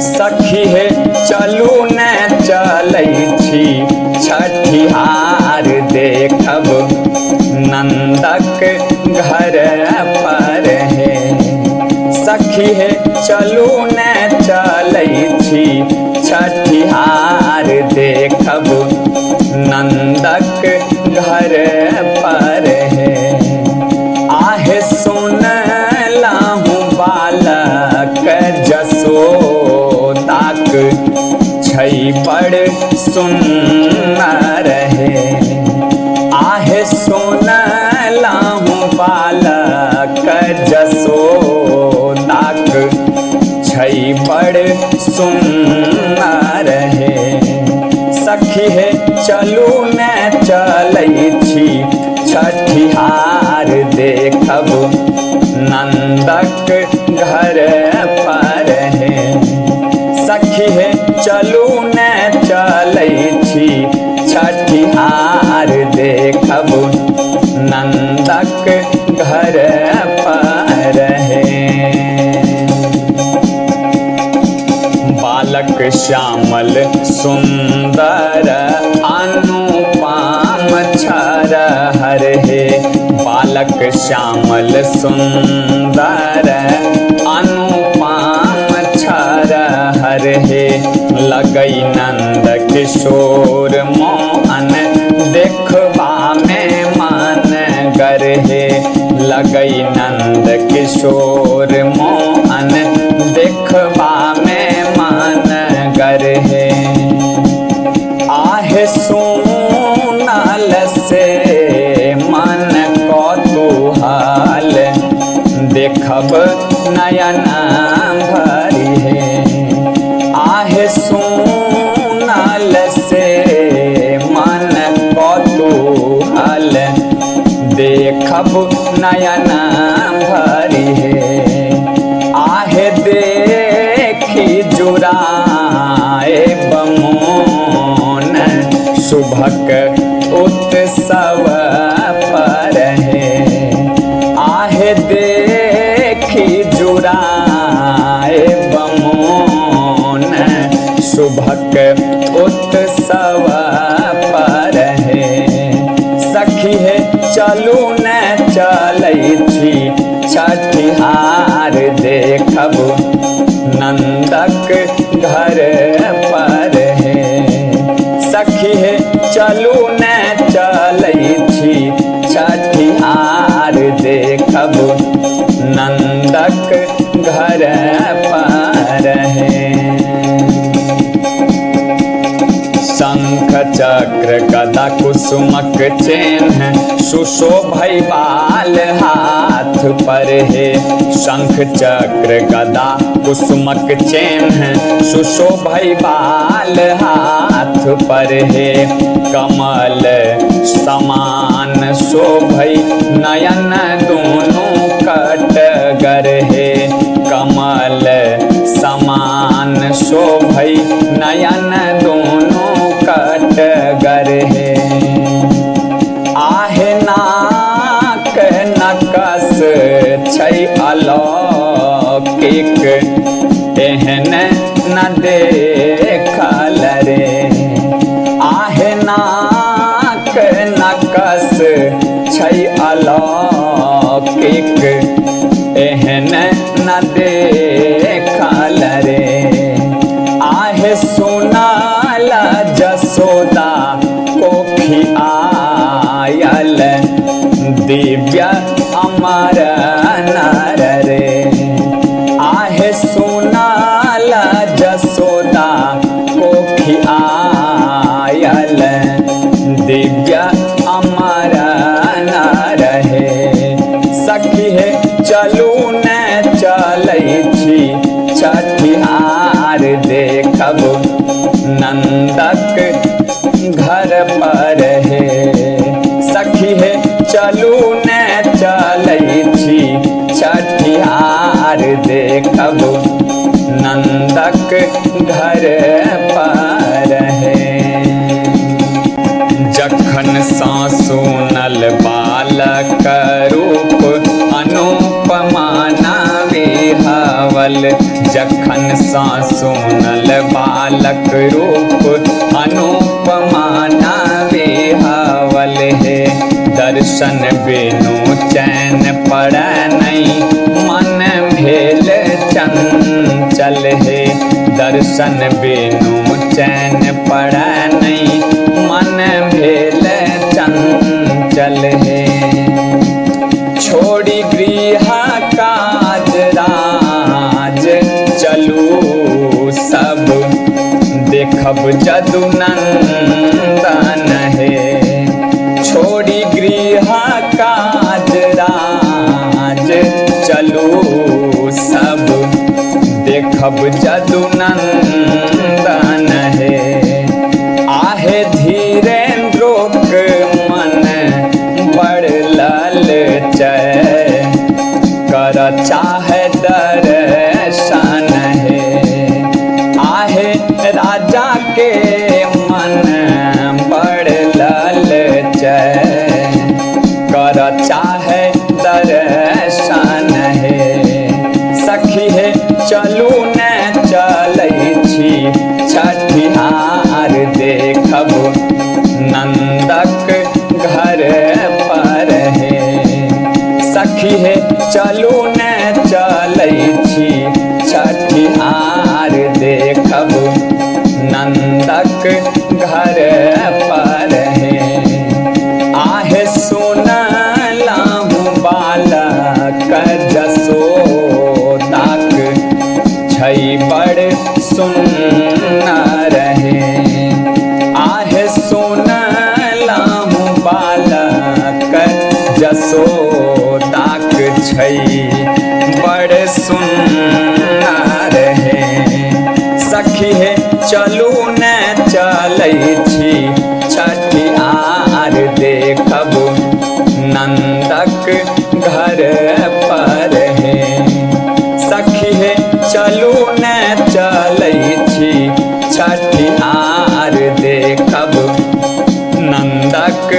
सखी हे चलू ने चलै छी छठिहार देखब नंदक घर पर हे। सखी हे चलू ने चलै छी छठिहार देखब नंदक घर पर हे। आहे सुनलहु बालक जसोदाक छै बड़ सुंदर हे। आहे सुनलहु बालक जसोदाक छै बड़ सुंदर हे। सखी हे चलू ने चलै छी छठिहार देखब नंदक घर पर हे। सखी हे चलू ने चलै छी छठिहार देखब नंदक घर पर हे। बालक श्यामल सुंदर अनुपम छरहर हे। बालक श्यामल सुंदर अनुपम छरहर हे। लगै नंद किशोर मोहन देखबा में मन गर हे। लगै नंद किशोर मोहन देखबा में मन गर हे। आहे सुनल से मन कौतूहल देखब नयन भरि हे। आहे सुनल से मन कौतूहल देखब नयन भरि हे। आहे देखी जुराए बमोन शुभक उत्सव पर हे। आहे देखी जुराए बमोन शुभक उत्सव पर हे। सखी हे चलू ने चलै छी छठिहार देखब नंदक घर पर हे। सखी हे चलू ने चलै छी छठिहार देखब नंदक घर पर हे। शंख चक्र गदा कुसुमक चिन्ह सुशोभै बाल हाथ पर हे। शंख चक्र गदा कुसुमक चिन्ह सुशोभै बाल हाथ पर हे। कमल समान शोभै नयन दोनों कटगर हे। कमल समान शोभै नयन दोनों कटगर हे। आहे नाक नकस छै अलौकिक एहन न देखल रे। आहे नाक नकस छै अलौकिक एहन न देखल रे। आहे सुनल जसोदा कोखी आयल दिव्य अमर नर रे। आहे सुनल जसोदा कोखी आयल दिव्य अमर नर हे। सखी हे चलू ने चलै छी छठिहार देखब नंदक घर पर हे। सखी हे चलू ने चलै छी छठिहार देखब नंदक घर पर हे। जखन सा सुनल बालक रूप बिहावल। जखन सा सुनल बालक रूप अनुपमा न बिहावल हे। दर्शन बिनु चैन पड़ै नहीं मन भेल चंचल हे। दर्शन बिनु चैन पड़ै नहीं मन भेल चंचल हे। छोड़ी गृह काज राज चलू सब देखब जदु नंदन हे। छोड़ी गृह काज राज चलू सब देखब जदु नंदन हे। आहे धीरेन्द्रोक मन बड़ ललचै कर चाहे दर्शन हे। आहे राजा के मन बड़ ललचै कर चाहे दर्शन हे। सखी हे चलू ने चलै छी छठिहार देखब नंदक घर पर हे। सखी हे चलू ने चलै छी छठिहार देखब नंदक घर पर हे। आहे सुनलाहु बालक जसोदाक छै बड़ सुन्नर हे। आहे सुनलाहु बालक जसोदाक छै बड़ सुन्नर हे। सखी हे चलू ने चलै छी छठिहार देखब नंदक घर पर हे। सखी हे चलू ने चलै छी छठिहार देखब नंदक